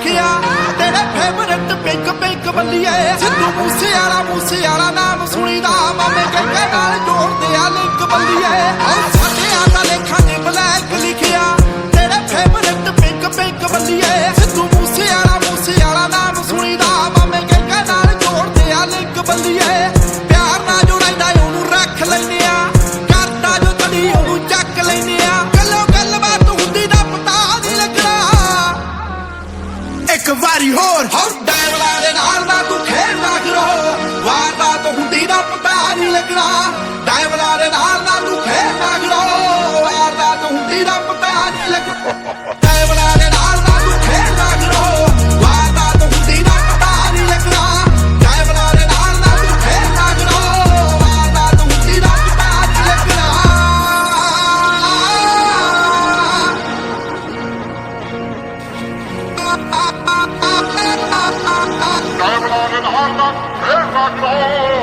लिखिया तेरे favourite pink pink बल्लिए Sidhu मूसे वाला नाम सुनीदा मामे के नाल जोड़ दिया लिंक बल्लिए साडे आला लेखा ने ब्लैक लिखिया तेरे फेवरेट पिंक पिंक बल्लिए सिद्धू मूसे वाला नाम सुनीदा मामे के नाल जोड़ दिया लिंक बल्लिए प्यार ना जो रहिंदा ओनू रख लैने आ करदा जो तड़ी ओनू चक लैने आ गल्लो गलबात हुंदी दा पता नहीं लगना एक वारी होर डायवला दे नाल ना तू खेलना करो वारदा तो हुंदी दा पता नहीं लगना डायवला दे नाल ना तू खेलना करो वारदा तो हुंदी दा पता नहीं लगना डायवला दे नाल ना तू खेलना करो वारदा तो हुंदी दा पता नहीं लगना डायवला दे नाल ना तू खेलना करो वारदा तो हुंदी दा पता नहीं लगना Diamond on and hard knock,